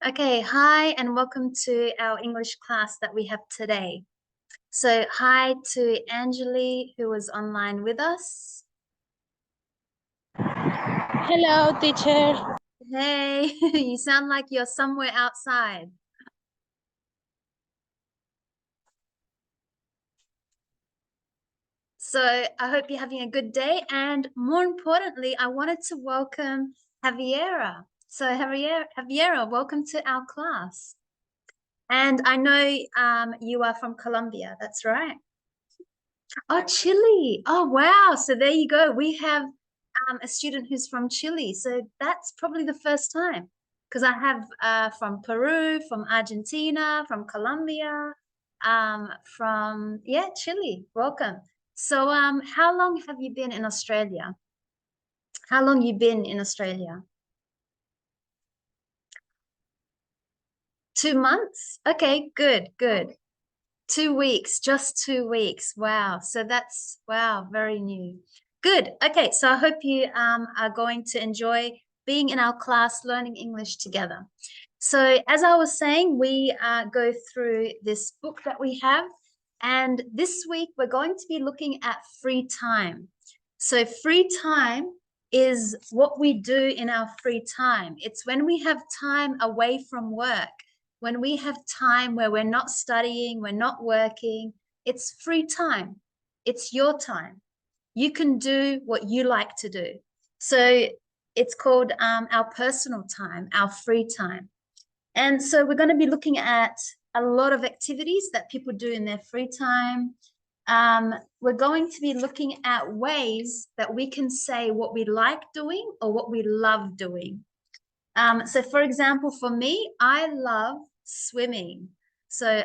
Okay, hi, and welcome to our English class that we have today. So, hi to Angeli, who was online with us. Hello, teacher. Hey, you sound like you're somewhere outside. So, I hope you're having a good day. And more importantly, I wanted to welcome Javiera. So, Javiera, welcome to our class. And I know you are from Colombia, that's right. Oh, Chile. Oh, wow. So there you go. We have a student who's from Chile. So that's probably the first time because I have from Peru, from Argentina, from Colombia, from Chile. Welcome. So how long have you been in Australia? How long you been in Australia? 2 months? Okay, good, good. 2 weeks, just 2 weeks. Wow. So that's wow, very new. Good. Okay, so I hope you are going to enjoy being in our class learning English together. So as I was saying, we go through this book that we have, and this week we're going to be looking at free time. So free time is what we do in our free time. It's when we have time away from work, when we have time where we're not studying, we're not working. It's free time. It's your time. You can do what you like to do. So it's called our personal time, our free time. And so we're going to be looking at a lot of activities that people do in their free time. We're going to be looking at ways that we can say what we like doing or what we love doing. So for example, for me, I love swimming. So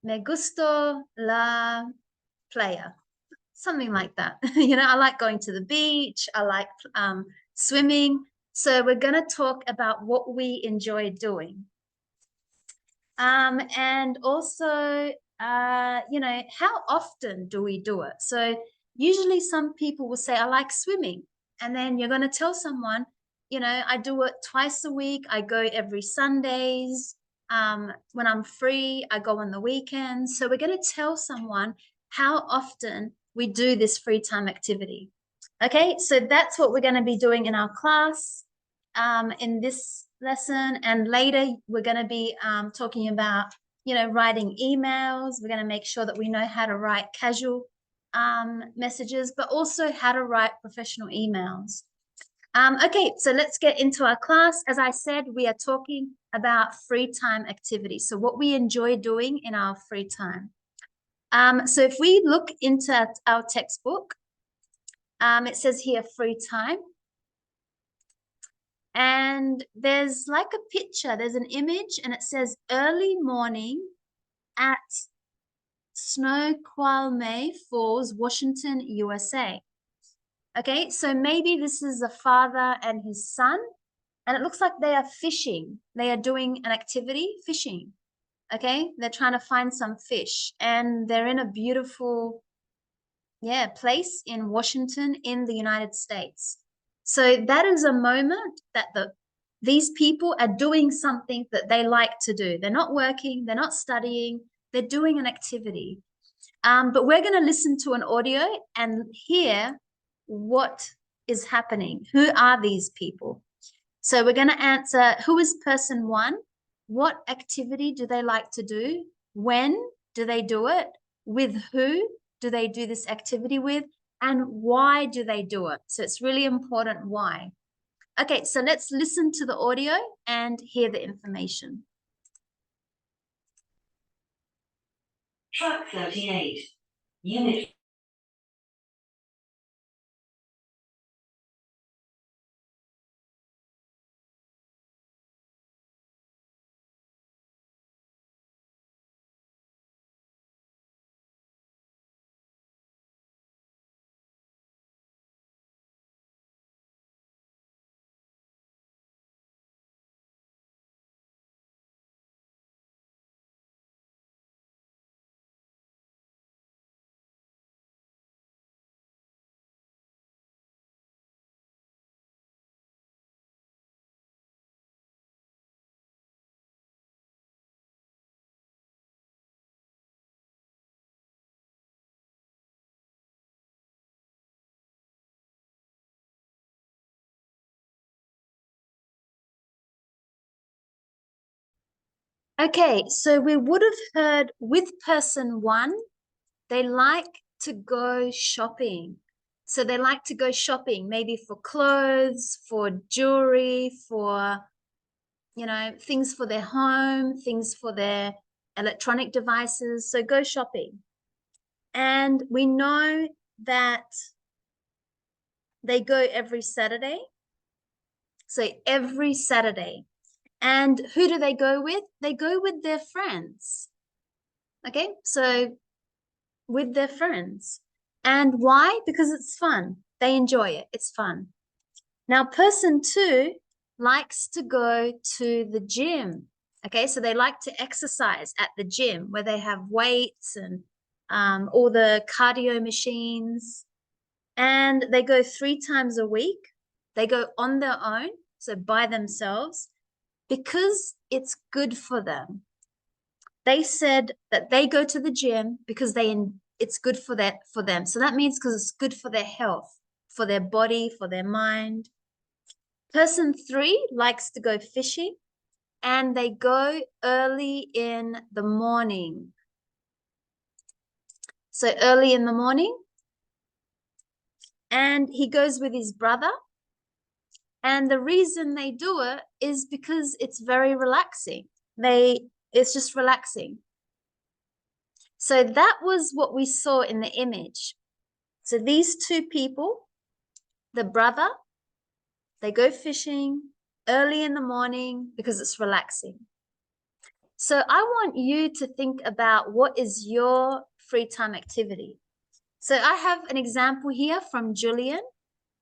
me gusto la playa, something like that. I like going to the beach. I like swimming. So we're going to talk about what we enjoy doing. And also, how often do we do it? So usually some people will say, I like swimming. And then you're going to tell someone, I do it twice a week. I go every Sundays. When I'm free, I go on the weekends. So we're going to tell someone how often we do this free time activity. Okay, so that's what we're going to be doing in our class in this lesson. And later, we're going to be talking about, writing emails. We're going to make sure that we know how to write casual messages, but also how to write professional emails. Okay, so let's get into our class. As I said, we are talking about free time activities. So what we enjoy doing in our free time. So if we look into our textbook, it says here free time. And there's like a picture, there's an image, and it says early morning at Snoqualmie Falls, Washington, USA. Okay, so maybe this is a father and his son, and it looks like they are fishing. They are doing an activity, fishing. Okay, they're trying to find some fish, and they're in a beautiful, place in Washington in the United States. So that is a moment that these people are doing something that they like to do. They're not working, they're not studying, they're doing an activity. But we're going to listen to an audio and hear what is happening. Who are these people? So we're going to answer, who is person one? What activity do they like to do? When do they do it? With who do they do this activity with? And why do they do it? So it's really important why. Okay, so let's listen to the audio and hear the information. Truck 38, Unit Okay, so we would have heard with person one, they like to go shopping. So they like to go shopping, maybe for clothes, for jewelry, for, things for their home, things for their electronic devices. So go shopping. And we know that they go every Saturday. So every Saturday. And who do they go with? They go with their friends. Okay, so with their friends. And why? Because it's fun. They enjoy it. It's fun. Now, person two likes to go to the gym. Okay, so they like to exercise at the gym where they have weights and all the cardio machines. And they go 3 times a week. They go on their own, so by themselves, because it's good for them. They said that they go to the gym because it's good for them. So that means because it's good for their health, for their body, for their mind. Person three likes to go fishing and they go early in the morning. So early in the morning, and he goes with his brother. And the reason they do it is because it's very relaxing. It's just relaxing. So that was what we saw in the image. So these two people, the brother, they go fishing early in the morning because it's relaxing. So I want you to think about what is your free time activity. So I have an example here from Julian.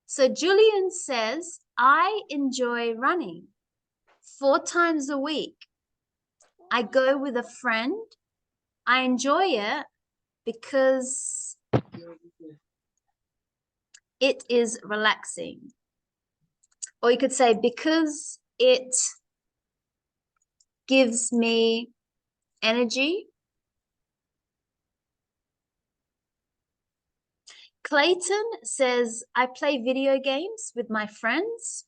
So Julian says, I enjoy running 4 times a week. I go with a friend. I enjoy it because it is relaxing. Or you could say because it gives me energy. Clayton says, I play video games with my friends.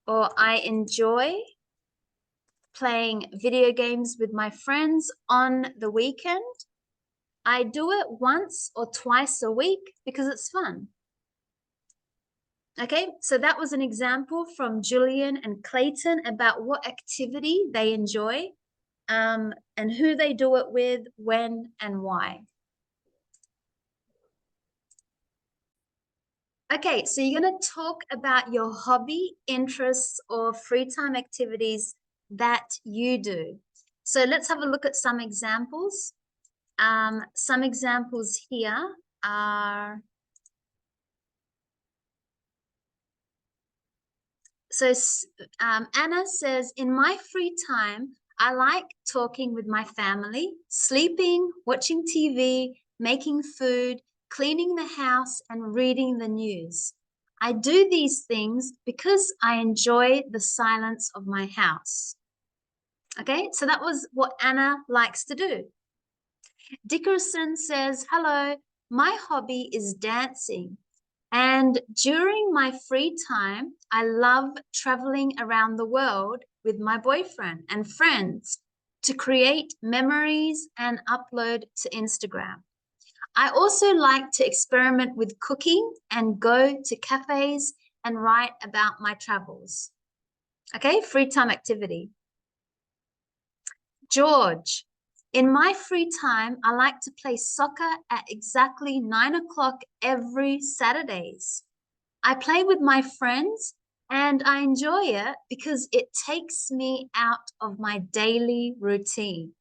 Or I enjoy playing video games with my friends on the weekend. I do it once or twice a week because it's fun. Okay, so that was an example from Julian and Clayton about what activity they enjoy and who they do it with, when, and why. Okay, so you're going to talk about your hobby, interests, or free time activities that you do. So let's have a look at some examples. Some examples here are, so Anna says, in my free time, I like talking with my family, sleeping, watching TV, making food, cleaning the house, and reading the news. I do these things because I enjoy the silence of my house. Okay, so that was what Anna likes to do. Dickerson says, hello, my hobby is dancing. And during my free time, I love traveling around the world with my boyfriend and friends to create memories and upload to Instagram. I also like to experiment with cooking and go to cafes and write about my travels. Okay, free time activity. George, in my free time, I like to play soccer at exactly 9 o'clock every Saturdays. I play with my friends and I enjoy it because it takes me out of my daily routine.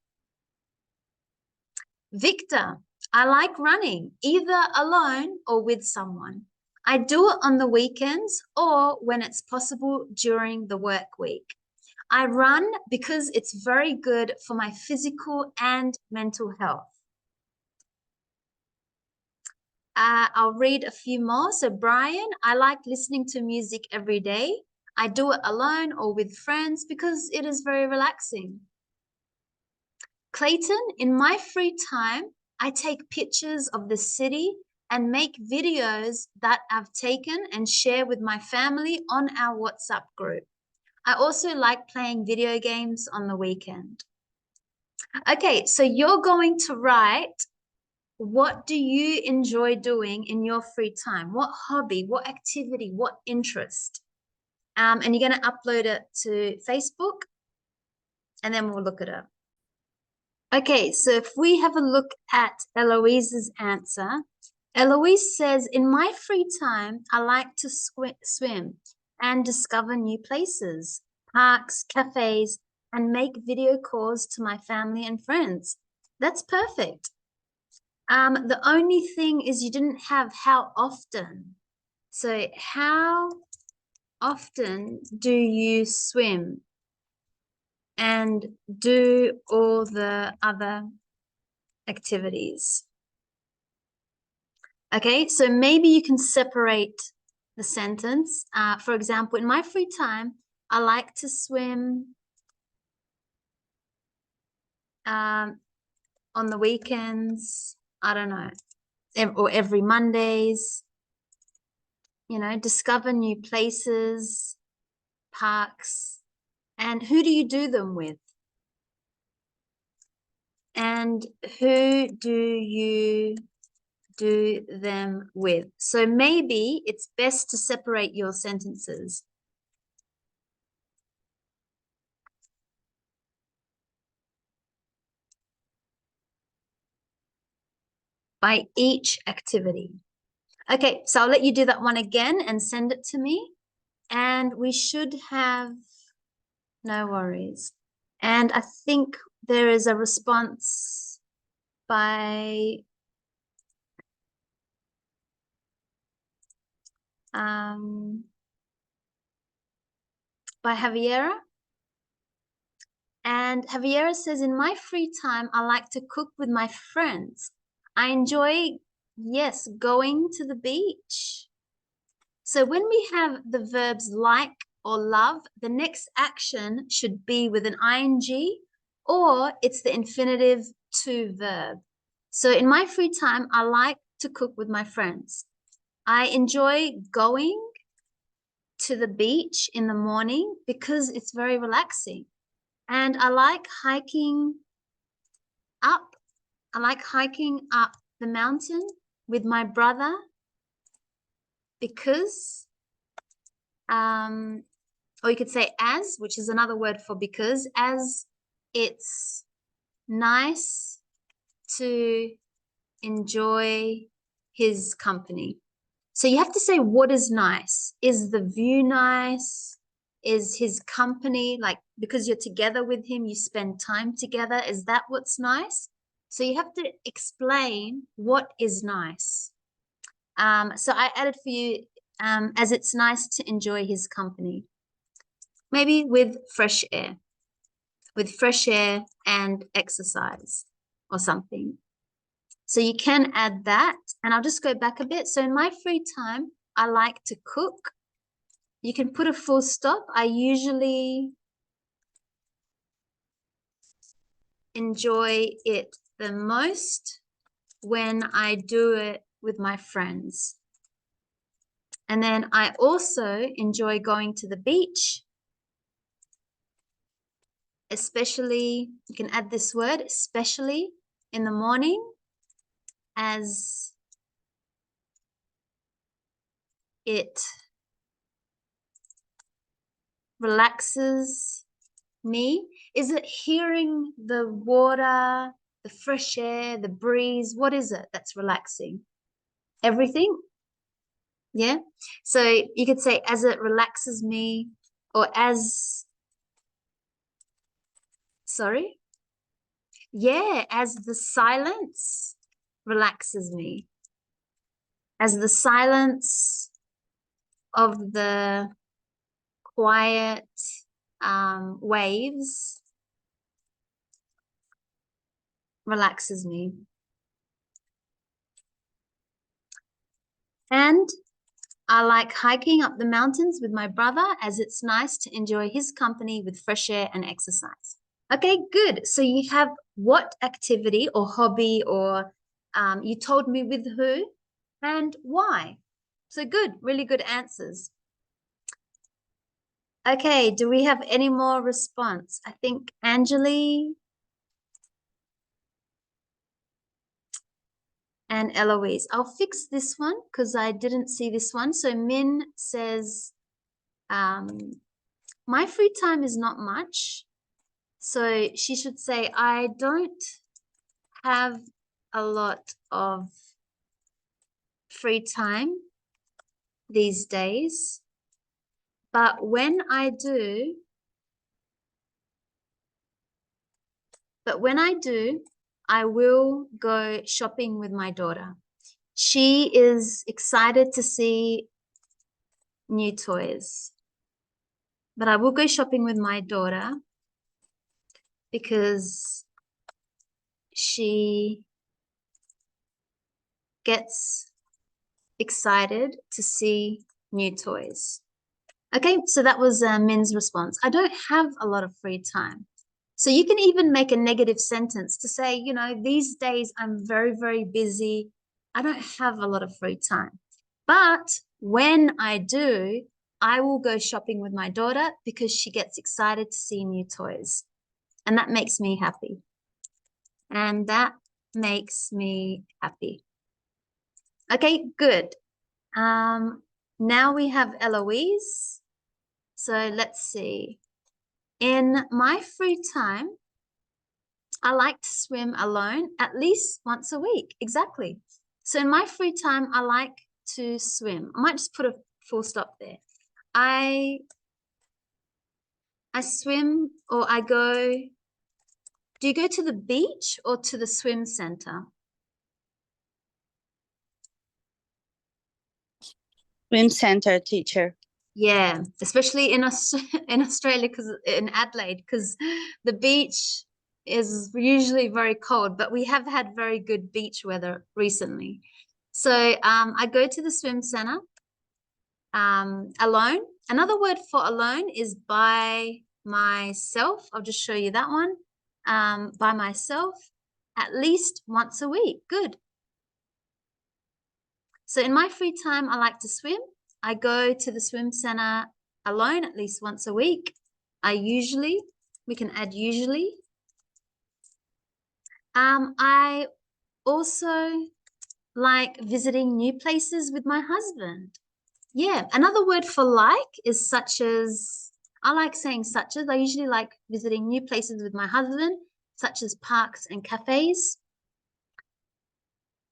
Victor, I like running, either alone or with someone. I do it on the weekends or when it's possible during the work week. I run because it's very good for my physical and mental health. I'll read a few more. So Brian, I like listening to music every day. I do it alone or with friends because it is very relaxing. Clayton, in my free time, I take pictures of the city and make videos that I've taken and share with my family on our WhatsApp group. I also like playing video games on the weekend. Okay, so you're going to write, what do you enjoy doing in your free time? What hobby, what activity, what interest? And you're going to upload it to Facebook, and then we'll look it up. Okay, so if we have a look at Eloise's answer, Eloise says, in my free time, I like to swim and discover new places, parks, cafes, and make video calls to my family and friends. That's perfect. The only thing is you didn't have how often. So how often do you swim and do all the other activities? Okay, so maybe you can separate the sentence. For example, in my free time, I like to swim on the weekends, I don't know, or every Mondays, you know, discover new places, parks, and who do you do them with? And who do you do them with? So maybe it's best to separate your sentences. By each activity. Okay, so I'll let you do that one again and send it to me. And we should have, no worries. And I think there is a response by Javiera. And Javiera says, in my free time, I like to cook with my friends. I enjoy, yes, going to the beach. So when we have the verbs like or love, the next action should be with an ing, or it's the infinitive to verb. So in my free time, I like to cook with my friends. I enjoy going to the beach in the morning because it's very relaxing. And I like hiking up. I like hiking up the mountain with my brother because, or you could say as, which is another word for because, as it's nice to enjoy his company. So you have to say what is nice. Is the view nice? Is his company, like because you're together with him, you spend time together. Is that what's nice? So you have to explain what is nice. So I added for you, as it's nice to enjoy his company. Maybe with fresh air and exercise or something. So you can add that, and I'll just go back a bit. So in my free time, I like to cook. You can put a full stop. I usually enjoy it the most when I do it with my friends. And then I also enjoy going to the beach, especially, you can add this word, especially in the morning, as it relaxes me. Is it hearing the water, the fresh air, the breeze? What is it that's relaxing? Everything? Yeah. So you could say as it relaxes me, or as, sorry. Yeah, as the silence relaxes me. As the silence of the quiet waves relaxes me. And I like hiking up the mountains with my brother, as it's nice to enjoy his company with fresh air and exercise. Okay, good. So you have what activity or hobby, or you told me with who and why. So good, really good answers. Okay, do we have any more response? I think Angeli and Eloise. I'll fix this one because I didn't see this one. So Min says, my free time is not much. So she should say, I don't have a lot of free time these days, but when I do, I will go shopping with my daughter. She is excited to see new toys, but I will go shopping with my daughter because she gets excited to see new toys. Okay, so that was Min's response. I don't have a lot of free time. So you can even make a negative sentence to say, you know, these days I'm very, very busy. I don't have a lot of free time. But when I do, I will go shopping with my daughter because she gets excited to see new toys. And that makes me happy. And that makes me happy. Okay, good. Now we have Eloise. So let's see. In my free time, I like to swim alone at least once a week. Exactly. So in my free time, I like to swim. I might just put a full stop there. I swim or I go. Do you go to the beach or to the swim center? Swim center, teacher. Yeah, especially in in Australia, because in Adelaide, because the beach is usually very cold, but we have had very good beach weather recently. So I go to the swim center alone. Another word for alone is by myself. I'll just show you that one. By myself, at least once a week. Good. So in my free time, I like to swim. I go to the swim center alone at least once a week. We can add usually. I also like visiting new places with my husband. Yeah, another word for like is such as. I like saying such as. I usually like visiting new places with my husband, such as parks and cafes.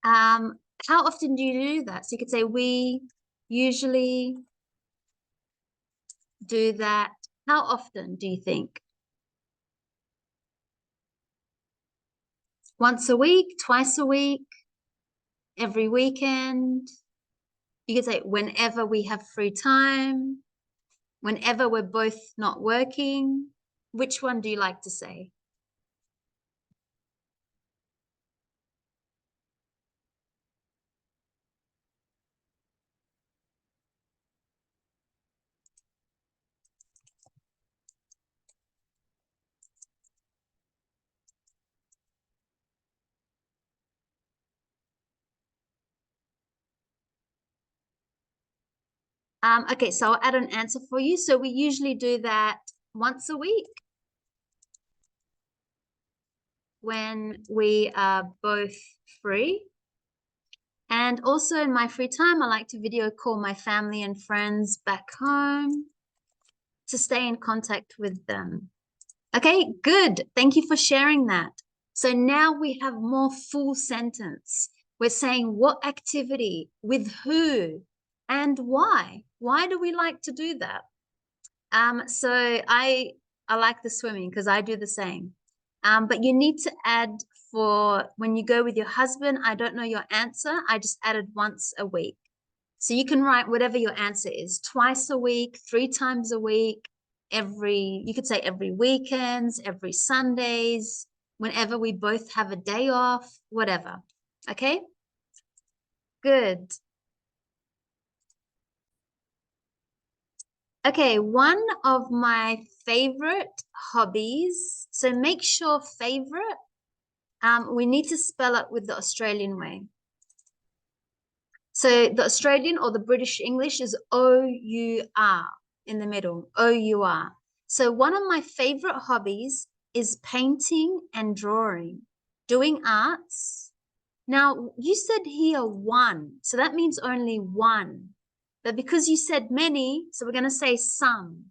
How often do you do that? So you could say we usually do that. How often do you think? Once a week, twice a week, every weekend? You could say whenever we have free time, whenever we're both not working. Which one do you like to say? Okay, so I'll add an answer for you. So we usually do that once a week when we are both free. And also in my free time, I like to video call my family and friends back home to stay in contact with them. Okay, good. Thank you for sharing that. So now we have more full sentence. We're saying what activity, with who, and why. Why do we like to do that? So I like the swimming because I do the same. But you need to add for when you go with your husband, I don't know your answer. I just added once a week. So you can write whatever your answer is, twice a week, 3 times a week, you could say every weekends, every Sundays, whenever we both have a day off, whatever. Okay? Good. Okay, one of my favorite hobbies. So make sure favorite, we need to spell it with the Australian way. So the Australian or the British English is O-U-R. in the middle, O-U-R. So one of my favorite hobbies is painting and drawing, doing arts. Now, you said here one, so that means only one. But because you said many, so we're going to say some.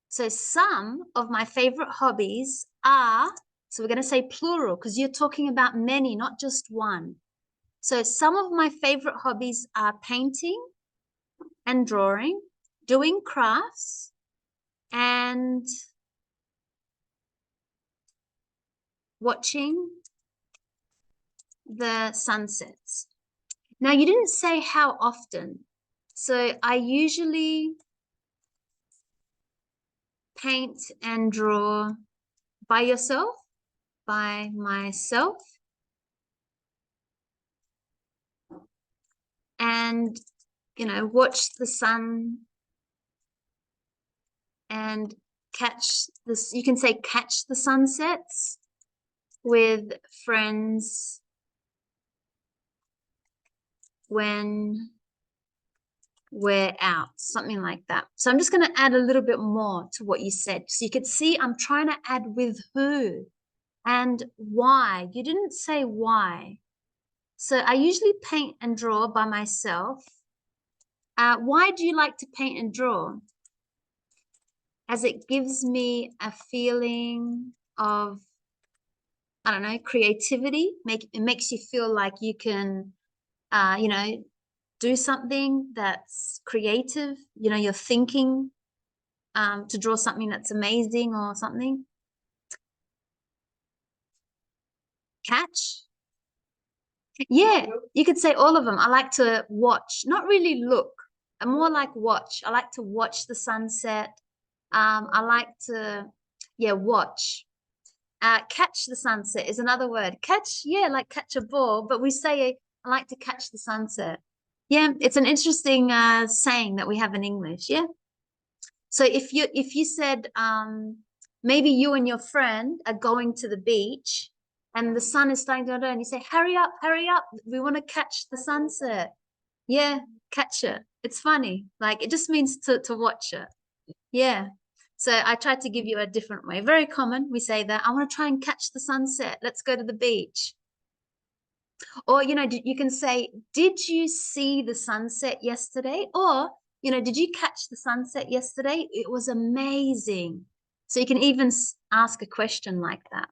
So some of my favorite hobbies are, so we're going to say plural because you're talking about many, not just one. So some of my favorite hobbies are painting and drawing, doing crafts, and watching the sunsets. Now, you didn't say how often. So I usually paint and draw by myself, and, you know, watch the sun and catch this. You can say catch the sunsets with friends when we're out, something like that. So I'm just going to add a little bit more to what you said. So you could see I'm trying to add with who and why. You didn't say why. So I usually paint and draw by myself. Why do you like to paint and draw? As it gives me a feeling of, I don't know, creativity. It makes you feel like you can, you know, do something that's creative. You know, you're thinking to draw something that's amazing or something. Catch. Yeah, you could say all of them. I like to watch, not really look. I'm more like watch. I like to watch the sunset. I like to, yeah, watch. Catch the sunset is another word. Catch, yeah, like catch a ball, but we say I like to catch the sunset. Yeah, it's an interesting saying that we have in English. Yeah. So if you said maybe you and your friend are going to the beach and the sun is starting to go, and you say, hurry up, we want to catch the sunset. Yeah, catch it. It's funny. Like it just means to watch it. Yeah. So I tried to give you a different way. Very common. We say that I want to try and catch the sunset. Let's go to the beach. Or, you know, you can say, did you see the sunset yesterday? Or, you know, did you catch the sunset yesterday? It was amazing. So you can even ask a question like that.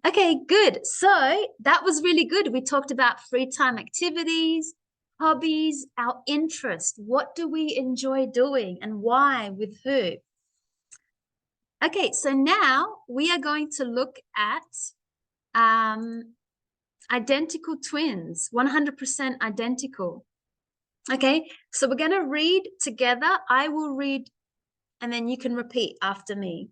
Okay, good. So that was really good. We talked about free time activities, hobbies, our interest. What do we enjoy doing and why, with who? Okay, so now we are going to look at identical twins, 100% identical. Okay, so we're going to read together. I will read and then you can repeat after me.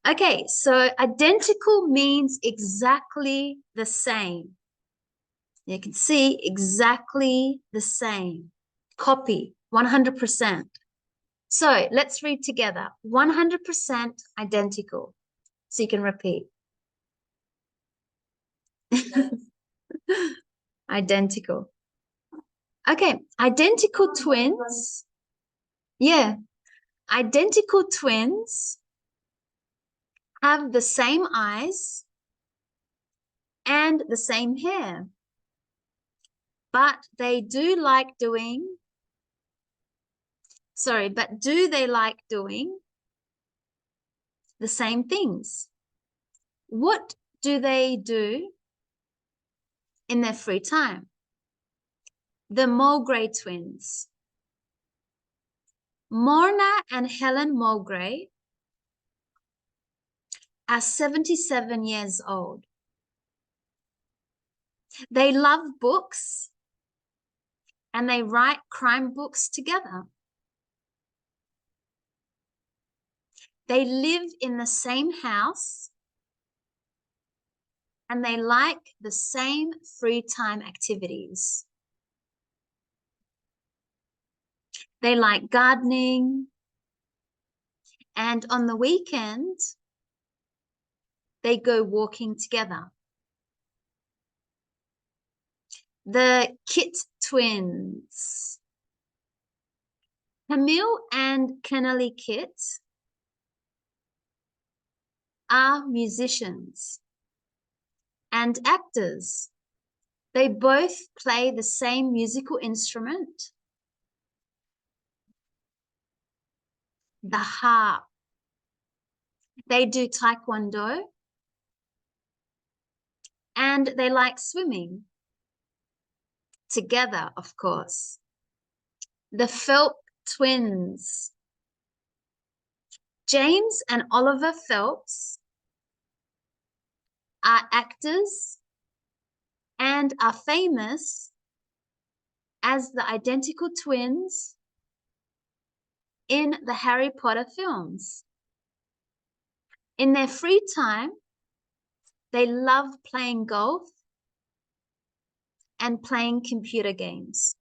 Okay, so identical means exactly the same. You can see exactly the same. Copy, 100%. So let's read together. 100% identical. So you can repeat. Identical. Okay, identical twins. Yeah, identical twins have the same eyes and the same hair, but they do like doing, but do they like doing the same things? What do they do in their free time? The Mulgray twins. Morna and Helen Mulgray are 77 years old. They love books and they write crime books together. They live in the same house and they like the same free time activities. They like gardening, and on the weekend, they go walking together. The Kit twins. Camille and Kennelly Kit are musicians and actors. They both play the same musical instrument, the harp. They do taekwondo and they like swimming together, of course. The Phelps twins. James and Oliver Phelps are actors and are famous as the identical twins in the Harry Potter films. In their free time, they love playing golf and playing computer games.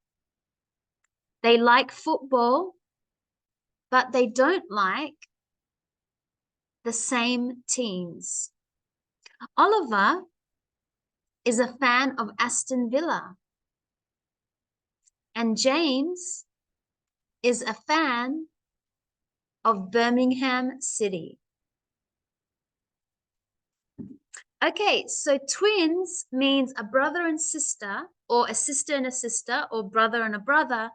They like football, but they don't like the same teams. Oliver is a fan of Aston Villa, and James is a fan of Birmingham City. Okay, so twins means a brother and sister, or a sister and a sister, or brother and a brother.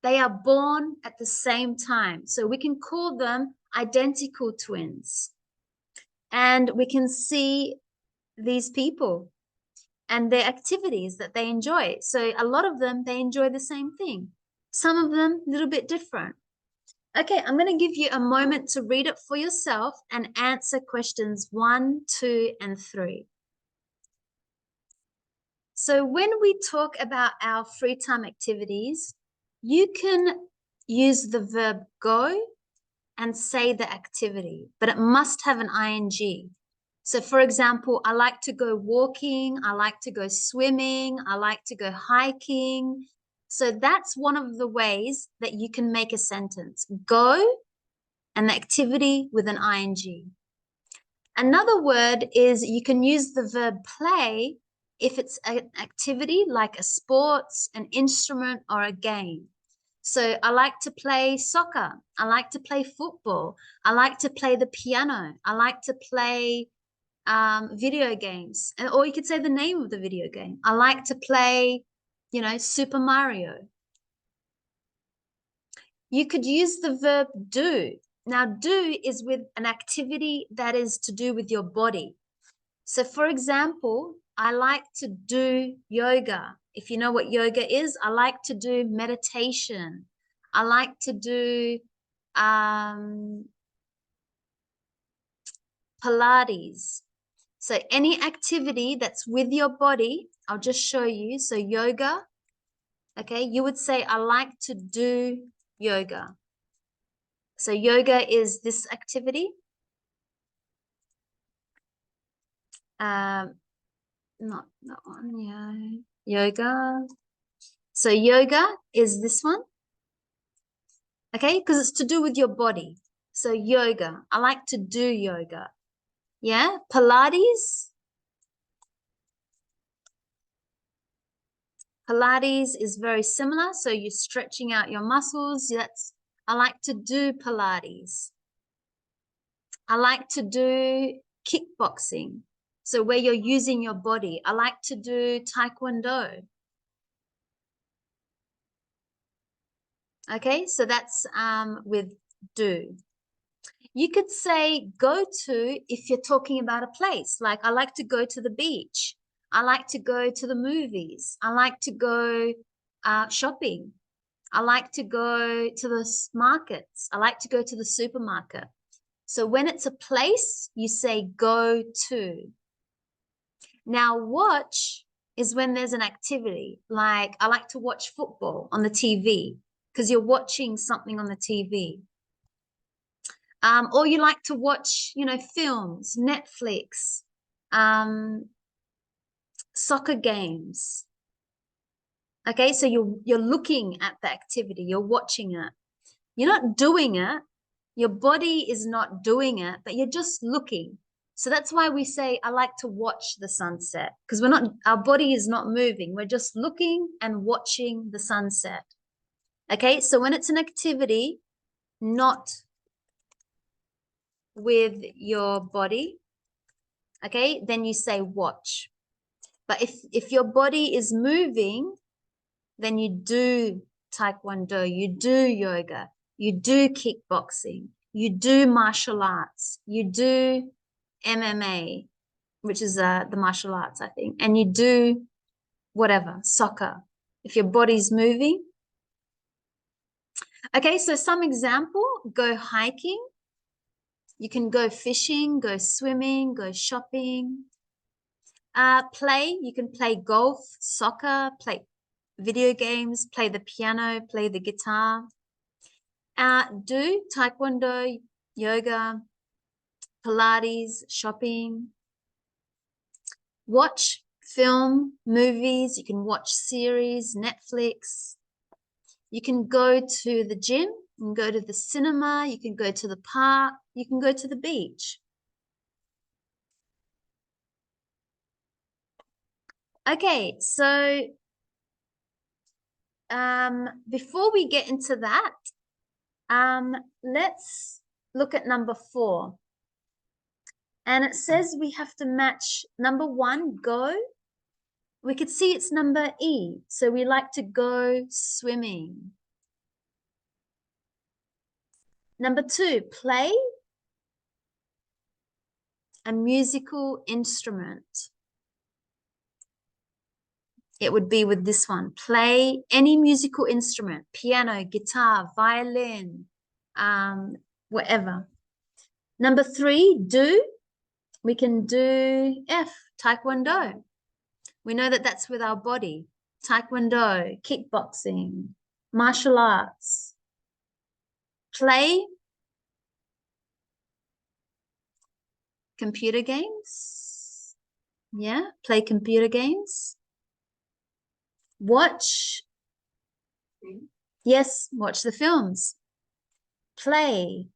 They are born at the same time. So we can call them identical twins. And we can see these people and their activities that they enjoy. So a lot of them, they enjoy the same thing. Some of them, a little bit different. Okay, I'm going to give you a moment to read it for yourself and answer questions 1, 2, and 3. So when we talk about our free time activities, you can use the verb go and say the activity, but it must have an ing. So for example, I like to go walking, I like to go swimming, I like to go hiking. So that's one of the ways that you can make a sentence. Go and the activity with an ing. Another word is you can use the verb play if it's an activity like a sports, an instrument, or a game. So I like to play soccer. I like to play football. I like to play the piano. I like to play video games. Or you could say the name of the video game. I like to play, Super Mario. You could use the verb do. Now, do is with an activity that is to do with your body. So, for example, I like to do yoga. If you know what yoga is, I like to do meditation. I like to do Pilates. So any activity that's with your body, I'll just show you. So yoga, okay, you would say, I like to do yoga. So yoga is this activity. Not that one, yeah. Yoga. So yoga is this one. Okay, because it's to do with your body. So yoga, I like to do yoga. Yeah, Pilates. Pilates is very similar. So you're stretching out your muscles. I like to do Pilates. I like to do kickboxing. So where you're using your body. I like to do taekwondo. Okay, so that's with do. You could say go to if you're talking about a place. Like I like to go to the beach. I like to go to the movies. I like to go shopping. I like to go to the markets. I like to go to the supermarket. So when it's a place, you say go to. Now watch is when there's an activity. Like I like to watch football on the TV because you're watching something on the TV. Or you like to watch, films, Netflix, soccer games. Okay, so you're looking at the activity, you're watching it. You're not doing it. Your body is not doing it, but you're just looking. So that's why we say, I like to watch the sunset, because our body is not moving. We're just looking and watching the sunset. Okay, so when it's an activity, not with your body, okay, then you say watch. But if your body is moving, then you do taekwondo, you do yoga, you do kickboxing, you do martial arts, you do MMA, which is the martial arts, I think, and you do whatever, soccer. If your body's moving. Okay, so some example, go hiking. You can go fishing, go swimming, go shopping. Play, you can play golf, soccer, play video games, play the piano, play the guitar. Do taekwondo, yoga, Pilates, shopping. Watch film, movies. You can watch series, Netflix. You can go to the gym, you can go to the cinema, you can go to the park, you can go to the beach. Okay, so before we get into that, let's look at number 4. And it says we have to match number 1, go. We could see it's number E. So we like to go swimming. Number 2, play a musical instrument. It would be with this one. Play any musical instrument, piano, guitar, violin, whatever. Number 3, do. We can do F, taekwondo. We know that that's with our body. Taekwondo, kickboxing, martial arts. Play computer games. Yeah, play computer games. Watch. Yes, watch the films. Play.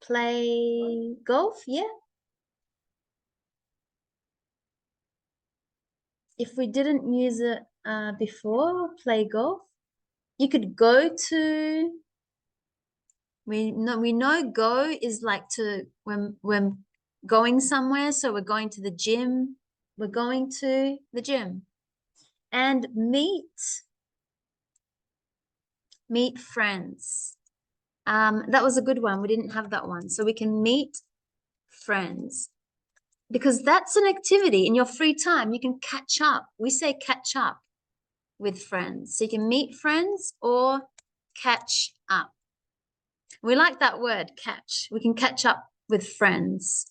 Play golf, yeah. If we didn't use it before, play golf, you could go to, we know go is like to, when going somewhere, so we're going to the gym, we're going to the gym. And meet friends. That was a good one. We didn't have that one. So we can meet friends, because that's an activity in your free time. You can catch up. We say catch up with friends. So you can meet friends or catch up. We like that word, catch. We can catch up with friends,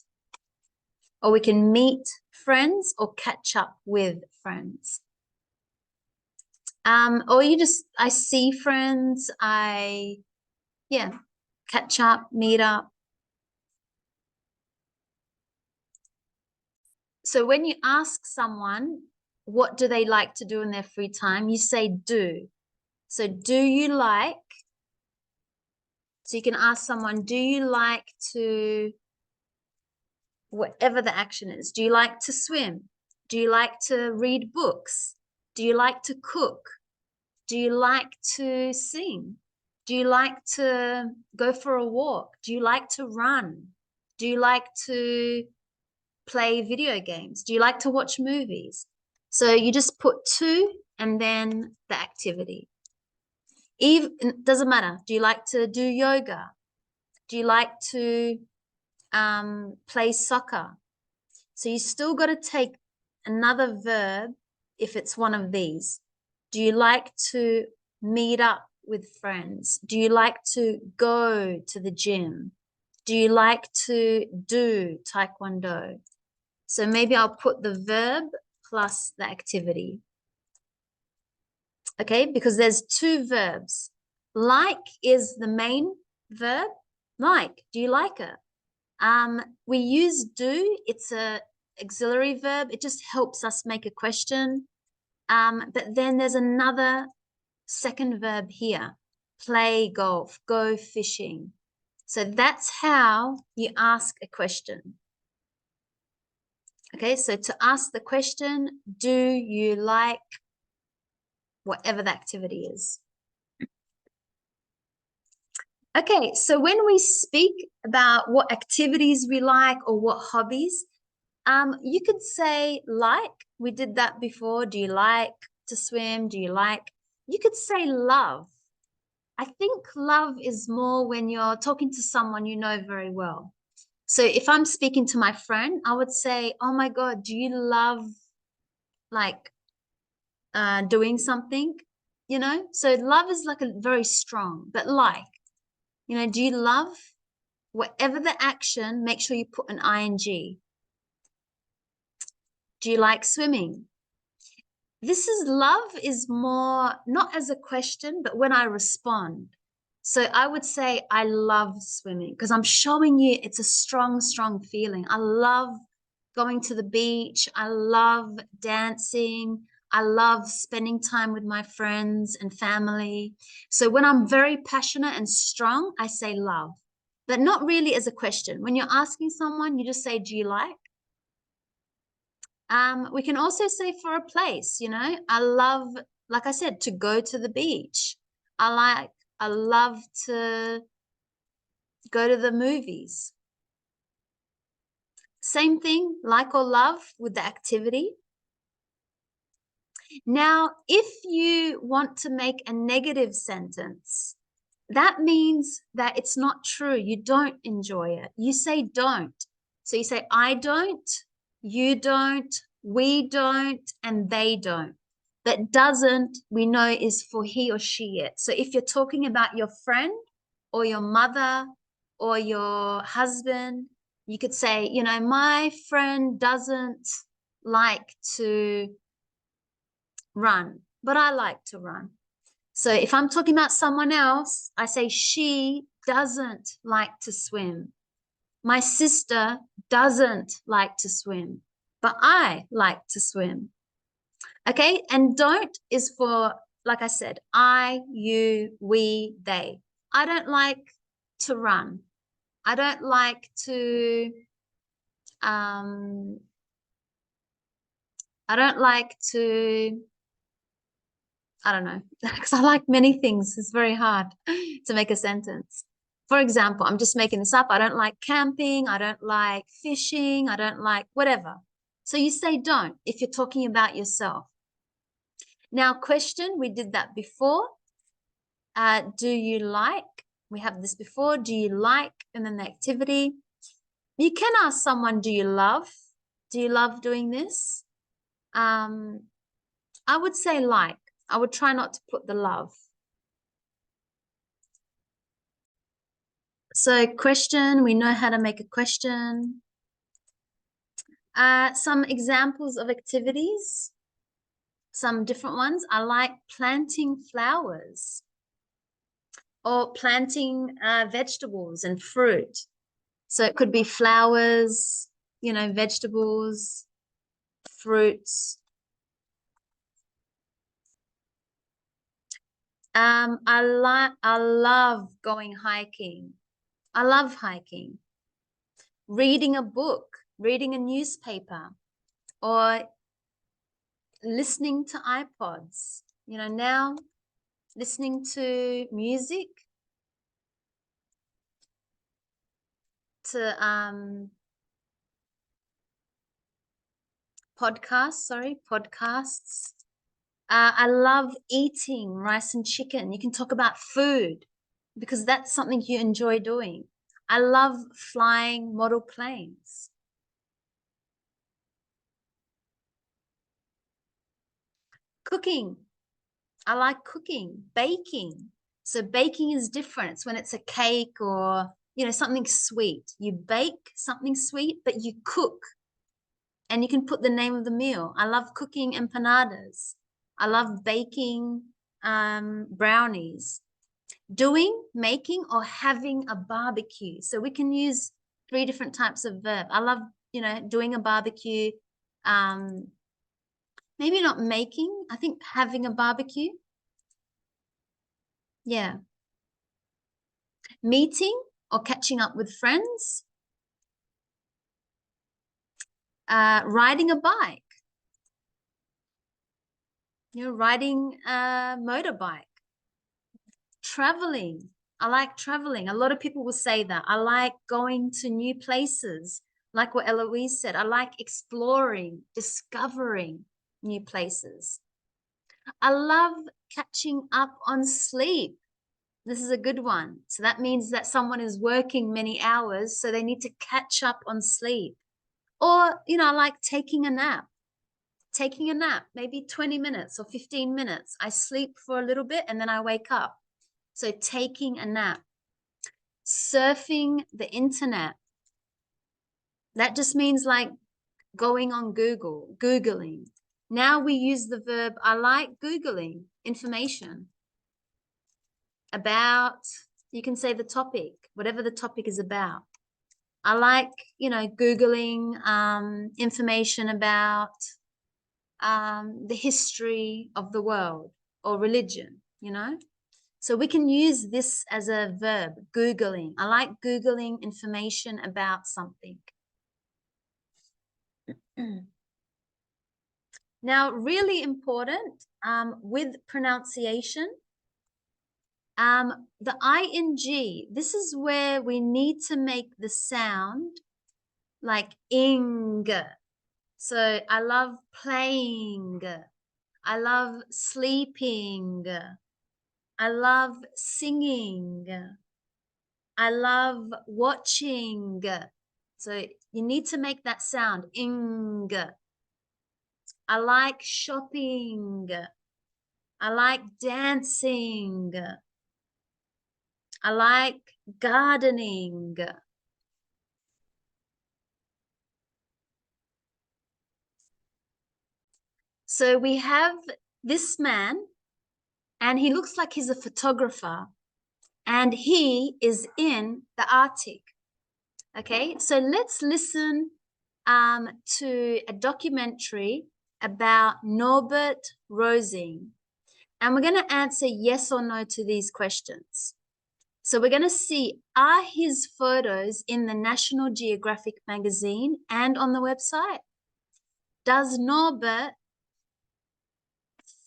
or we can meet friends or catch up with friends. Or you just, I see friends, catch up, meet up. So when you ask someone, what do they like to do in their free time? You say do. So do you like? So you can ask someone, do you like to, whatever the action is, do you like to swim? Do you like to read books? Do you like to cook? Do you like to sing? Do you like to go for a walk? Do you like to run? Do you like to play video games? Do you like to watch movies? So you just put to and then the activity. It doesn't matter. Do you like to do yoga? Do you like to play soccer? So you still got to take another verb if it's one of these. Do you like to meet up with friends? Do you like to go to the gym? Do you like to do taekwondo? So maybe I'll put the verb plus the activity. Okay, because there's 2 verbs. Like is the main verb. Like, do you like it? We use do, it's a auxiliary verb. It just helps us make a question. But then there's another second verb here. Play golf, go fishing. So that's how you ask a question. Okay, so to ask the question, do you like whatever the activity is. Okay, so when we speak about what activities we like or what hobbies, you could say like, we did that before. Do you like to swim? Do you like? You could say love. I think love is more when you're talking to someone you know very well. So if I'm speaking to my friend, I would say, oh my God, do you love like doing something? You know, so love is like a very strong, but like, you know, do you love whatever the action, make sure you put an ing. Do you like swimming? This is love is more not as a question, but when I respond. So I would say, I love swimming because I'm showing you it's a strong, strong feeling. I love going to the beach. I love dancing. I love spending time with my friends and family. So when I'm very passionate and strong, I say love, but not really as a question. When you're asking someone, you just say, do you like? We can also say for a place, you know, I love, like I said, to go to the beach. I love to go to the movies. Same thing, like or love with the activity. Now, if you want to make a negative sentence, that means that it's not true. You don't enjoy it. You say don't. So you say, I don't, you don't, we don't, and they don't. That doesn't, we know, is for he or she it. So if you're talking about your friend or your mother or your husband, you could say, you know, my friend doesn't like to run, but I like to run. So if I'm talking about someone else, I say she doesn't like to swim. My sister doesn't like to swim, but I like to swim. Okay, and don't is for, like I said, I, you, we, they. I don't like to run. I don't like to, I don't like to, I don't know, because I like many things. It's very hard to make a sentence. For example, I'm just making this up. I don't like camping. I don't like fishing. I don't like whatever. So you say don't if you're talking about yourself. Now, question, we did that before. Do you like? We have this before. Do you like? And then the activity. You can ask someone, do you love? Do you love doing this? I would say like. I would try not to put the love. So question, we know how to make a question. Some examples of activities, some different ones. I like planting flowers or planting vegetables and fruit. So it could be flowers, you know, vegetables, fruits. I love going hiking. I love hiking. Reading a book, reading a newspaper, or listening to iPods. You know, now listening to music, to podcasts. I love eating rice and chicken. You can talk about food because that's something you enjoy doing. I love flying model planes. Cooking. I like cooking. Baking. So baking is different. It's when it's a cake or, you know, something sweet. You bake something sweet, but you cook. And you can put the name of the meal. I love cooking empanadas. I love baking brownies. Doing, making, or having a barbecue. So we can use 3 different types of verb. I love, you know, doing a barbecue. Maybe not making, I think having a barbecue. Yeah. Meeting or catching up with friends. Riding a bike. You're riding a motorbike. Traveling. I like traveling. A lot of people will say that. I like going to new places. Like what Eloise said, I like exploring, discovering new places. I love catching up on sleep. This is a good one. So that means that someone is working many hours, so they need to catch up on sleep. Or, I like taking a nap. Taking a nap, maybe 20 minutes or 15 minutes. I sleep for a little bit and then I wake up. So taking a nap. Surfing the internet. That just means like going on Google, Googling. Now we use the verb, I like Googling information about, you can say the topic, whatever the topic is about. I like, Googling information about the history of the world or religion, So we can use this as a verb, Googling. I like Googling information about something. Now, really important with pronunciation, the ing, this is where we need to make the sound like ing. So I love playing. I love sleeping. I love singing. I love watching. So you need to make that sound, ing. I like shopping. I like dancing. I like gardening. So we have this man, and he looks like he's a photographer, and he is in the Arctic. Okay, so let's listen to a documentary about Norbert Rosing. And we're going to answer yes or no to these questions. So we're going to see, are his photos in the National Geographic magazine and on the website? Does Norbert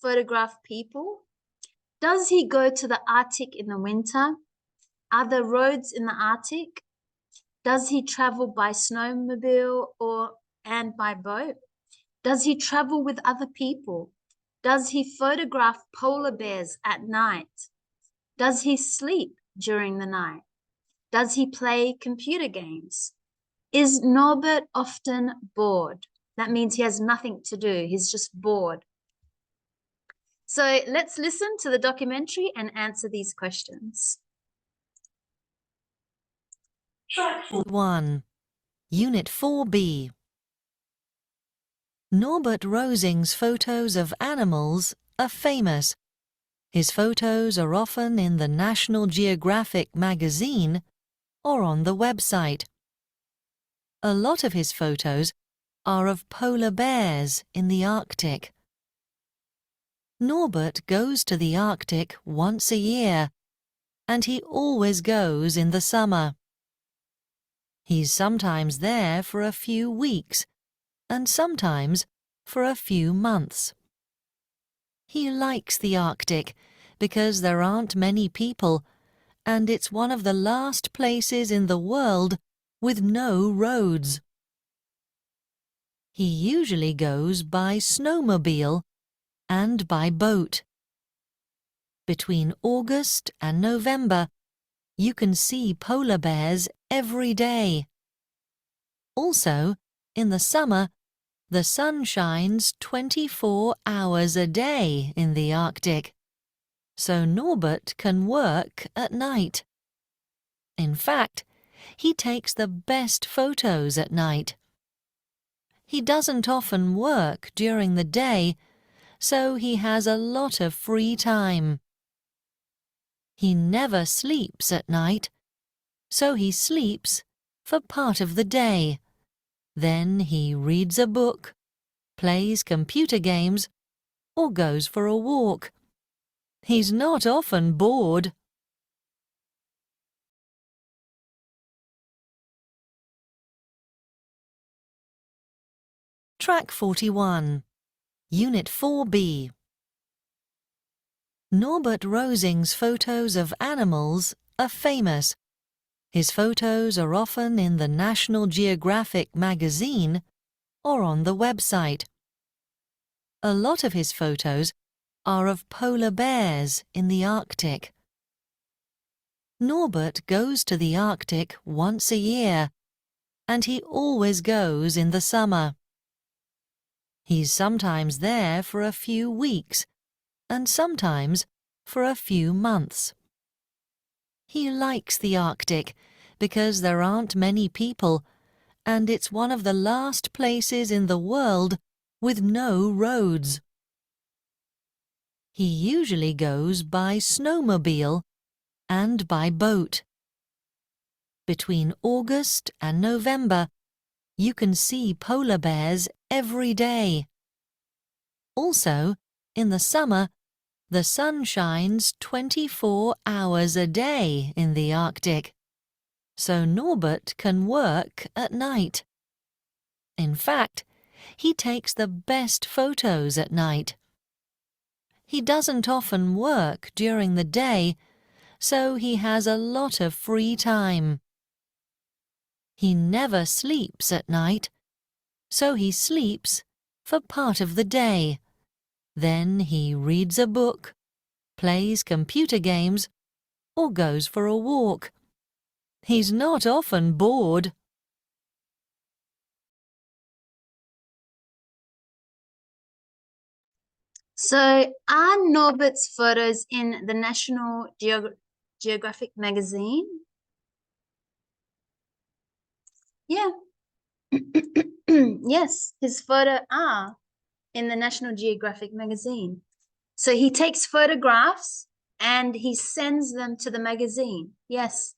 photograph people? Does he go to the Arctic in the winter? Are there roads in the Arctic? Does he travel by snowmobile and by boat? Does he travel with other people? Does he photograph polar bears at night? Does he sleep during the night? Does he play computer games? Is Norbert often bored? That means he has nothing to do. He's just bored. So let's listen to the documentary and answer these questions. Track 1. Unit 4B. Norbert Rosing's photos of animals are famous. His photos are often in the National Geographic magazine or on the website. A lot of his photos are of polar bears in the Arctic. Norbert goes to the Arctic once a year, and he always goes in the summer. He's sometimes there for a few weeks, and sometimes for a few months. He likes the Arctic because there aren't many people, and it's one of the last places in the world with no roads. He usually goes by snowmobile and by boat. Between August and November, you can see polar bears every day. Also, in the summer, the sun shines 24 hours a day in the Arctic, so Norbert can work at night. In fact, he takes the best photos at night. He doesn't often work during the day, so he has a lot of free time. He never sleeps at night, so he sleeps for part of the day. Then he reads a book, plays computer games, or goes for a walk. He's not often bored. Track 41. Unit 4B. Norbert Rosing's photos of animals are famous. His photos are often in the National Geographic magazine or on the website. A lot of his photos are of polar bears in the Arctic. Norbert goes to the Arctic once a year, and he always goes in the summer. He's sometimes there for a few weeks, and sometimes for a few months. He likes the Arctic because there aren't many people, and it's one of the last places in the world with no roads. He usually goes by snowmobile and by boat. Between August and November, you can see polar bears every day. Also, in the summer, the sun shines 24 hours a day in the Arctic, so Norbert can work at night. In fact, he takes the best photos at night. He doesn't often work during the day, so he has a lot of free time. He never sleeps at night, so he sleeps for part of the day. Then he reads a book, plays computer games, or goes for a walk. He's not often bored. So are Norbert's photos in the National Geographic magazine? Yeah. Yes, his photos are in the National Geographic magazine. So he takes photographs and he sends them to the magazine. Yes.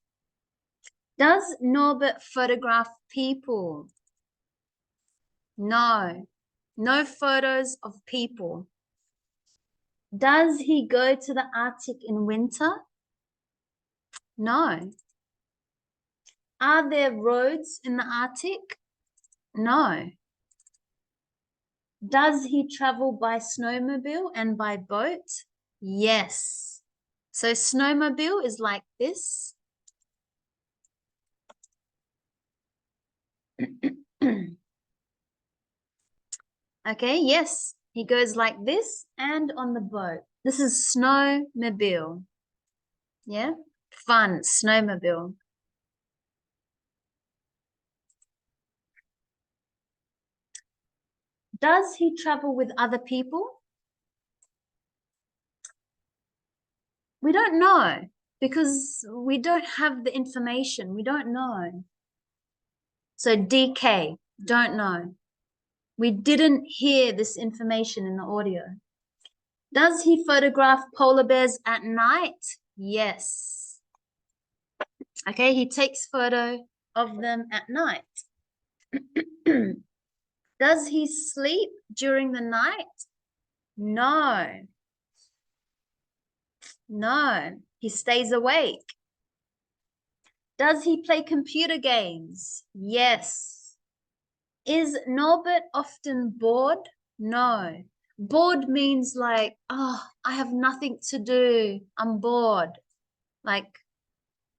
Does Norbert photograph people? No. No photos of people. Does he go to the Arctic in winter? No. Are there roads in the Arctic? No. Does he travel by snowmobile and by boat? Yes. So snowmobile is like this. Okay, yes. He goes like this and on the boat. This is snowmobile. Yeah, fun, snowmobile. Does he travel with other people? We don't know because we don't have the information. We don't know. So DK, don't know. We didn't hear this information in the audio. Does he photograph polar bears at night? Yes. Okay, he takes photo of them at night. Does he sleep during the night? No. No, he stays awake. Does he play computer games? Yes. Is Norbert often bored? No. Bored means like, oh, I have nothing to do. I'm bored. Like,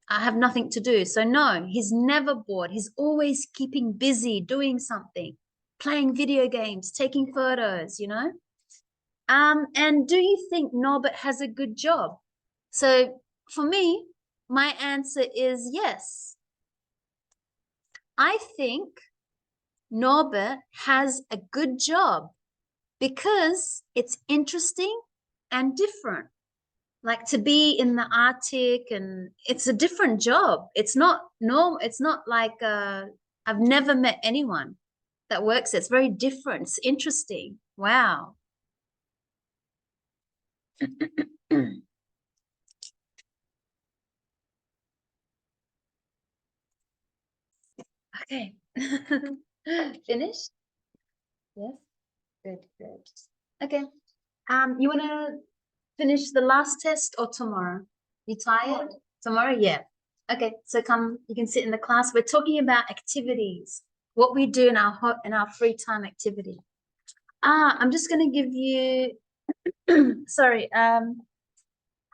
I have nothing to do. So no, he's never bored. He's always keeping busy doing something, playing video games, taking photos, you know? And do you think Norbert has a good job? So for me, my answer is yes. I think Norbert has a good job because it's interesting and different. Like to be in the Arctic, and it's a different job. It's not normal. It's not like I've never met anyone that works. It's very different. It's interesting. Wow. Okay. Finished? Yes. Good, good. Okay. You want to finish the last test or tomorrow? You tired? Tomorrow? Yeah. Okay. So come, you can sit in the class. We're talking about activities, what we do in our free time activity. I'm just going to give you, sorry,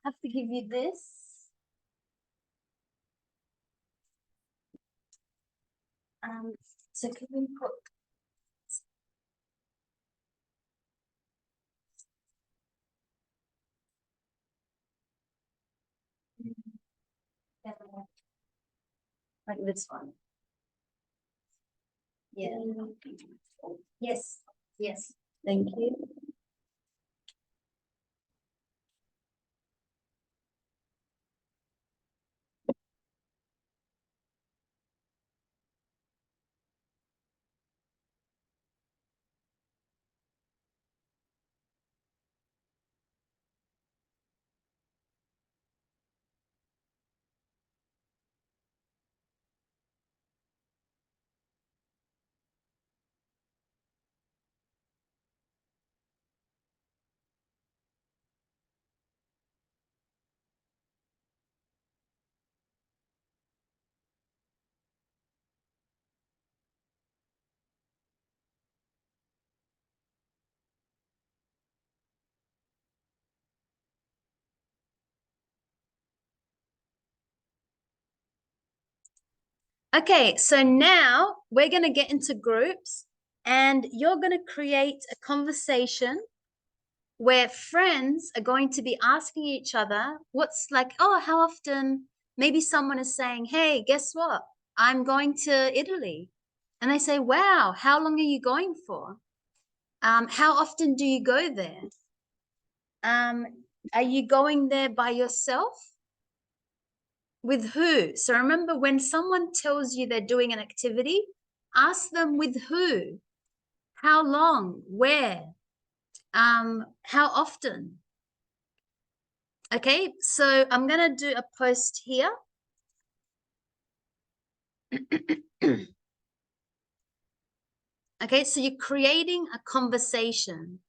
have to give you this. So can we put like this one? Yeah. Yes. Yes. Thank you. Okay, so now we're going to get into groups and you're going to create a conversation where friends are going to be asking each other what's like, oh, how often, maybe someone is saying, hey, guess what? I'm going to Italy. And they say, wow, how long are you going for? How often do you go there? Are you going there by yourself? With who? So remember, when someone tells you they're doing an activity, ask them with who, how long, where, how often. Okay, so I'm going to do a post here. Okay, so you're creating a conversation.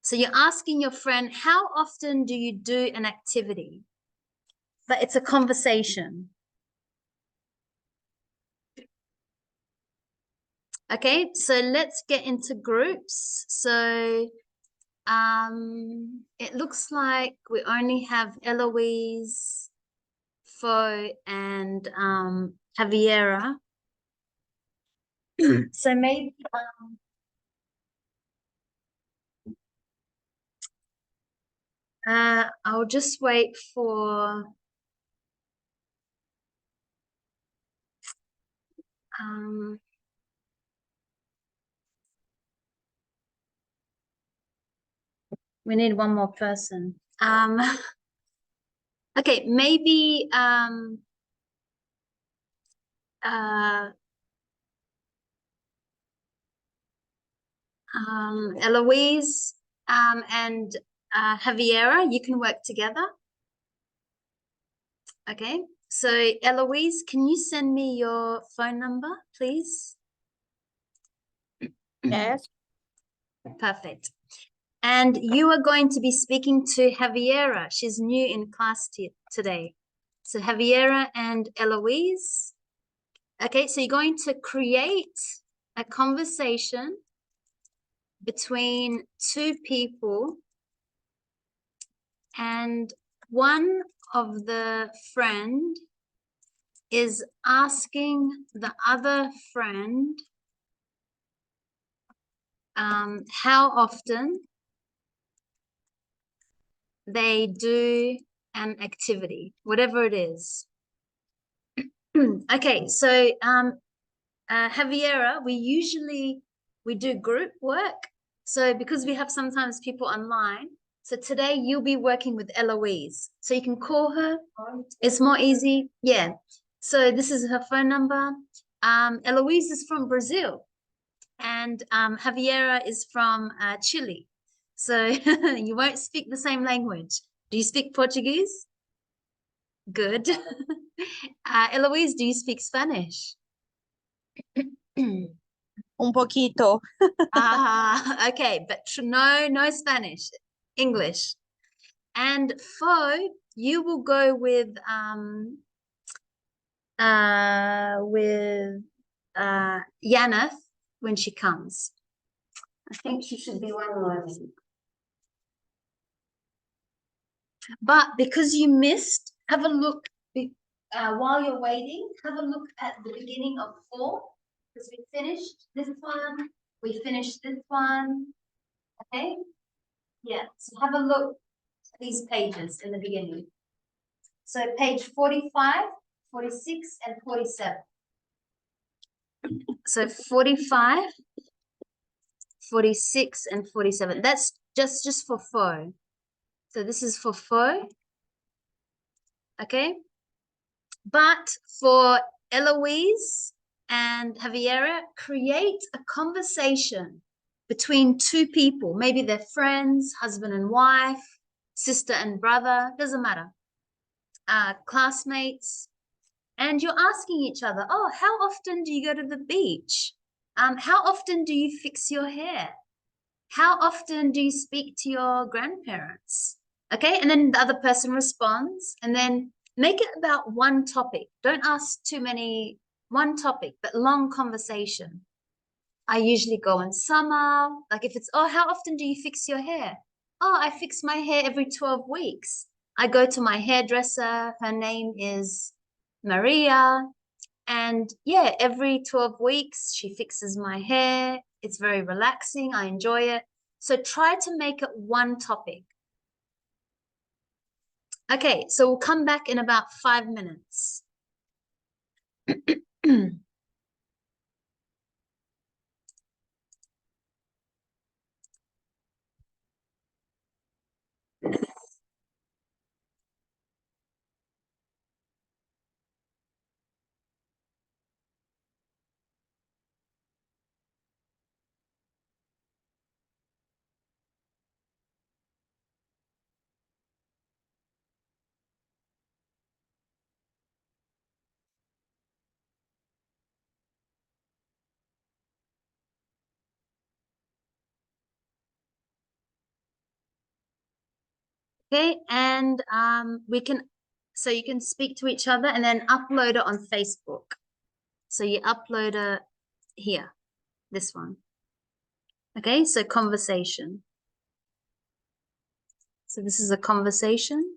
So you're asking your friend, how often do you do an activity? But it's a conversation. Okay, so let's get into groups. So it looks like we only have Eloise, Fo, and Javiera. So maybe I'll just wait for we need one more person. Okay, maybe Eloise and Javiera, you can work together. Okay, so Eloise, can you send me your phone number, please? Yes. Perfect. And you are going to be speaking to Javiera. She's new in class today. So Javiera and Eloise. Okay, so you're going to create a conversation between two people, and one of the friend is asking the other friend how often they do an activity, whatever it is. Okay, so Javiera, we do group work. So because we have sometimes people online, so today you'll be working with Eloise. So you can call her. It's more easy. Yeah. So this is her phone number. Eloise is from Brazil, and Javiera is from Chile. So you won't speak the same language. Do you speak Portuguese? Good. Eloise, do you speak Spanish? Un poquito. Okay, but no Spanish, English. And Fo, you will go with Yanath when she comes. I think she should be 111. But because you missed, have a look while you're waiting, have a look at the beginning of 4, because we finished this one, we finished this one, okay? Yeah, so have a look at these pages in the beginning. So page 45, 46, and 47. So 45, 46, and 47. That's just for faux. So this is for faux, okay? But for Eloise and Javiera, create a conversation between 2 people. Maybe they're friends, husband and wife, sister and brother, doesn't matter. Classmates. And you're asking each other, oh, how often do you go to the beach? How often do you fix your hair? How often do you speak to your grandparents? Okay, and then the other person responds, and then make it about one topic. Don't ask too many, one topic, but long conversation. I usually go in summer, like if it's, oh, how often do you fix your hair? Oh, I fix my hair every 12 weeks. I go to my hairdresser. Her name is Maria. And yeah, every 12 weeks, she fixes my hair. It's very relaxing. I enjoy it. So try to make it one topic. Okay, so we'll come back in about 5 minutes. Okay, and so you can speak to each other and then upload it on Facebook. So you upload it here, this one. Okay, so conversation. So this is a conversation.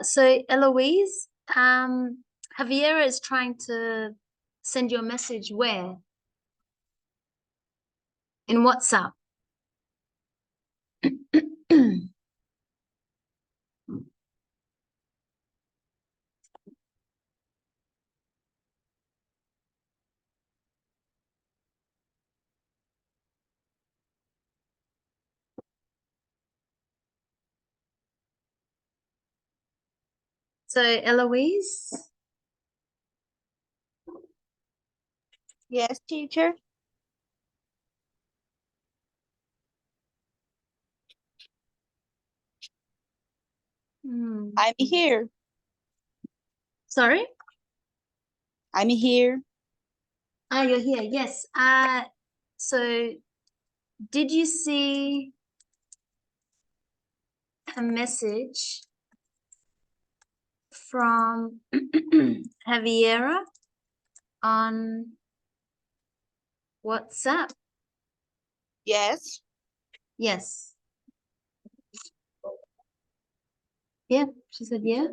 So Eloise, Javiera is trying to send you a message where? In WhatsApp. So Eloise, Yes, teacher. I'm here. Sorry? I'm here. You're here. Yes. So did you see a message from Javiera on WhatsApp? Yes. Yes. Yeah, she said yeah.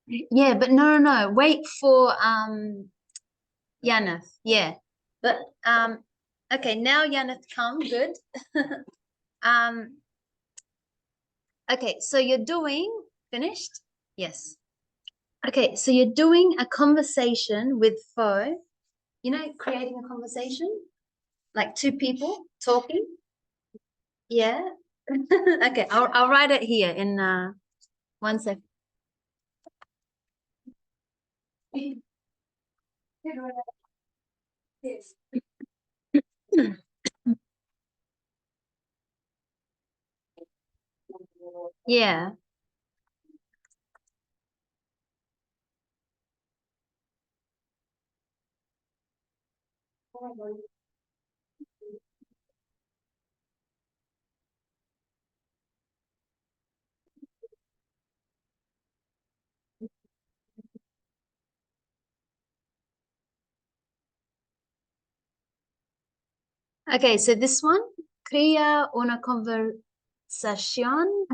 Yeah, but no. Wait for Yaneth. Yeah. But okay, now Yaneth come. Good. Um okay, so you're doing finished? Yes. Okay, so you're doing a conversation with Fo. You know, creating a conversation? Like two people talking? Yeah. Okay, I'll write it here in 1 second. Yeah. Okay, so this one, crea una conversación.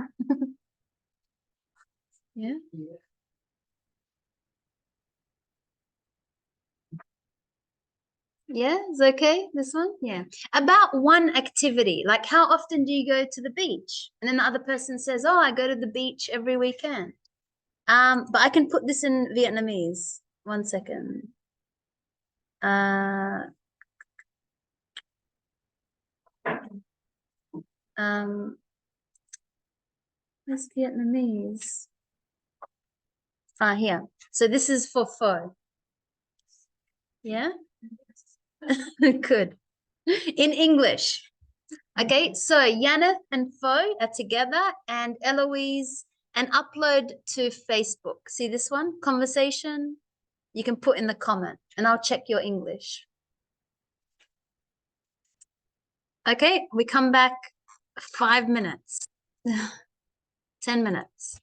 Yeah. Yeah, it's okay. This one, yeah. About one activity, like how often do you go to the beach? And then the other person says, "Oh, I go to the beach every weekend." But I can put this in Vietnamese. 1 second. Uh, um, where's Vietnamese? Ah, here. So this is for pho. Yeah. Good. In English. Okay, so Yaneth and Pho are together and Eloise and upload to Facebook. See this one? Conversation. You can put in the comment and I'll check your English. Okay, we come back 5 minutes. 10 minutes.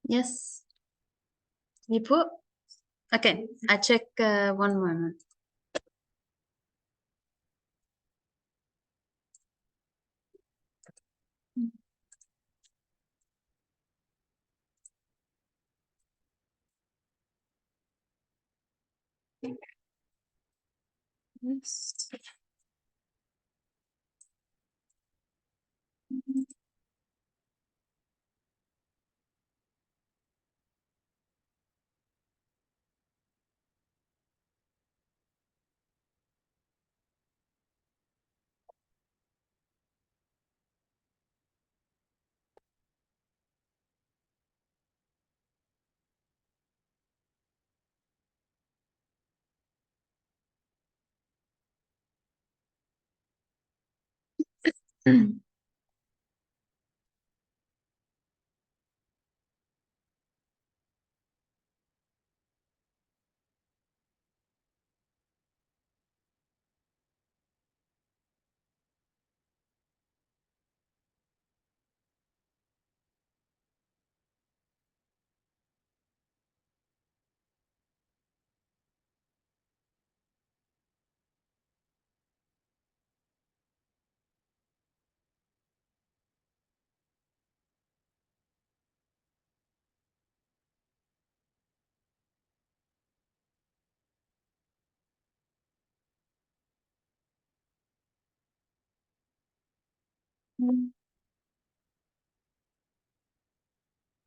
Yes. You put? Okay, I check one moment. Yes.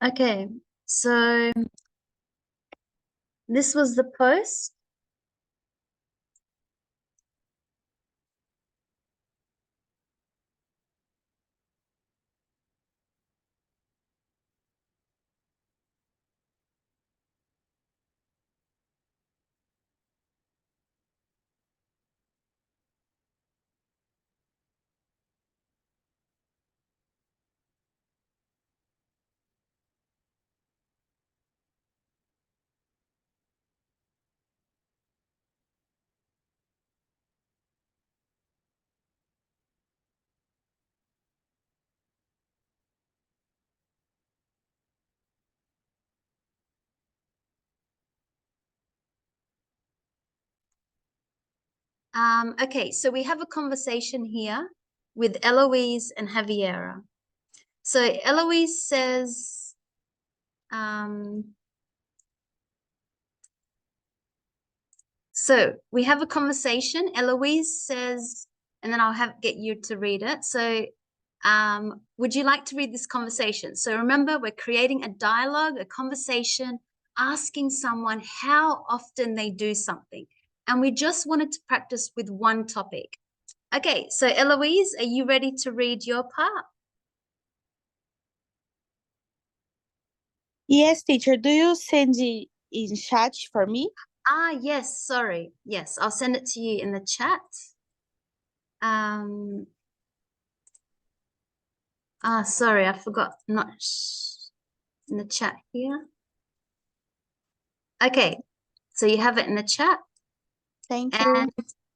Okay, so this was the post. Okay, so we have a conversation here with Eloise and Javiera. So Eloise says, so we have a conversation. Eloise says, and then I'll get you to read it. So would you like to read this conversation? So remember, we're creating a dialogue, a conversation, asking someone how often they do something. And we just wanted to practice with one topic. Okay, so Eloise, are you ready to read your part? Yes, teacher. Do you send it in chat for me? Yes, sorry. Yes, I'll send it to you in the chat. Sorry, I forgot. Not in the chat here. Okay, so you have it in the chat. Thank you.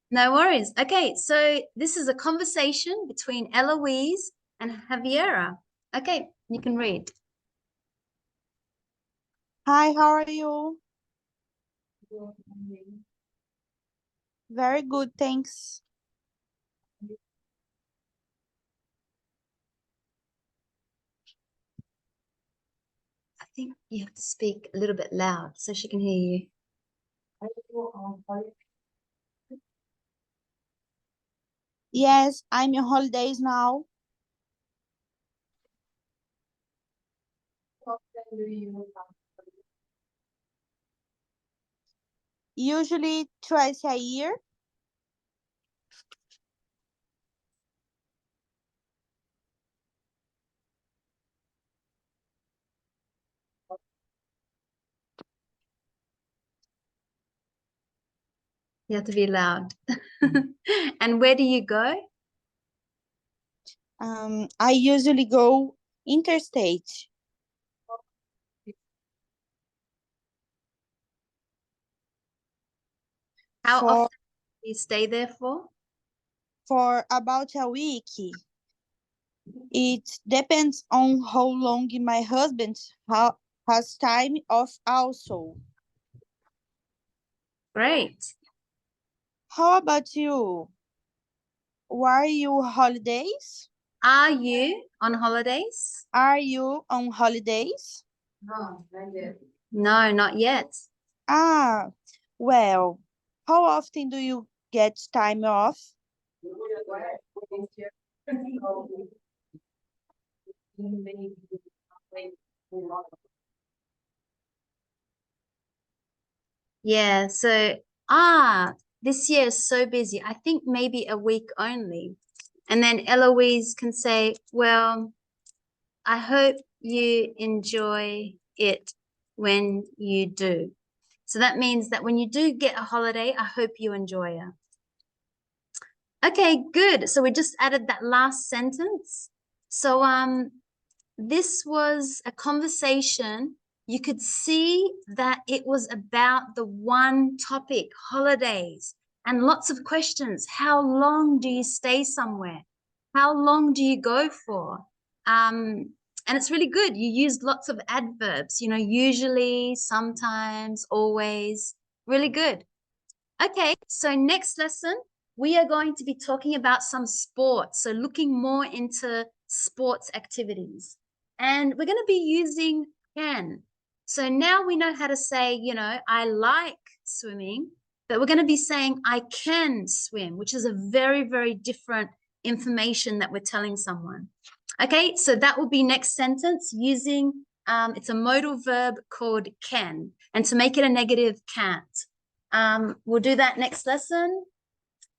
No worries. Okay, so this is a conversation between Eloise and Javiera. Okay, you can read. Hi, how are you? Very good, thanks. I think you have to speak a little bit loud so she can hear you. Yes, I'm on holidays now. Usually twice a year. You have to be loud. And where do you go? I usually go interstate. How For often do you stay there for? for about a week. It depends on how long my husband has time off also. Great. How about you? Were you holidays? Are you on holidays? Are you on holidays? No, not yet. Ah, well, how often do you get time off? Yeah, so this year is so busy. I think maybe a week only. And then Eloise can say, well, I hope you enjoy it when you do. So that means that when you do get a holiday, I hope you enjoy it. Okay, good. So we just added that last sentence. So this was a conversation. You could see that it was about the one topic, holidays, and lots of questions. How long do you stay somewhere? How long do you go for? And it's really good. You used lots of adverbs, usually, sometimes, always. Really good. Okay, so next lesson, we are going to be talking about some sports. So looking more into sports activities. And we're going to be using can. So now we know how to say, I like swimming, but we're going to be saying I can swim, which is a very, very different information that we're telling someone. Okay, so that will be next sentence using, it's a modal verb called can. And to make it a negative, can't. We'll do that next lesson.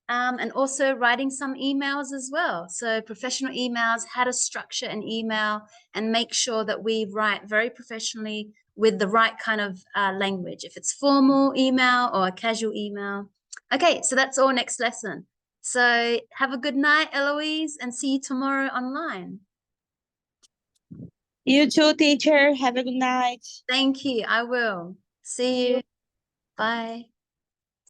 And also writing some emails as well. So professional emails, how to structure an email and make sure that we write very professionally with the right kind of language, if it's formal email or a casual email. Okay, so that's all next lesson. So have a good night, Eloise, and see you tomorrow online. You too, teacher. Have a good night. Thank you. I will. See you. Bye.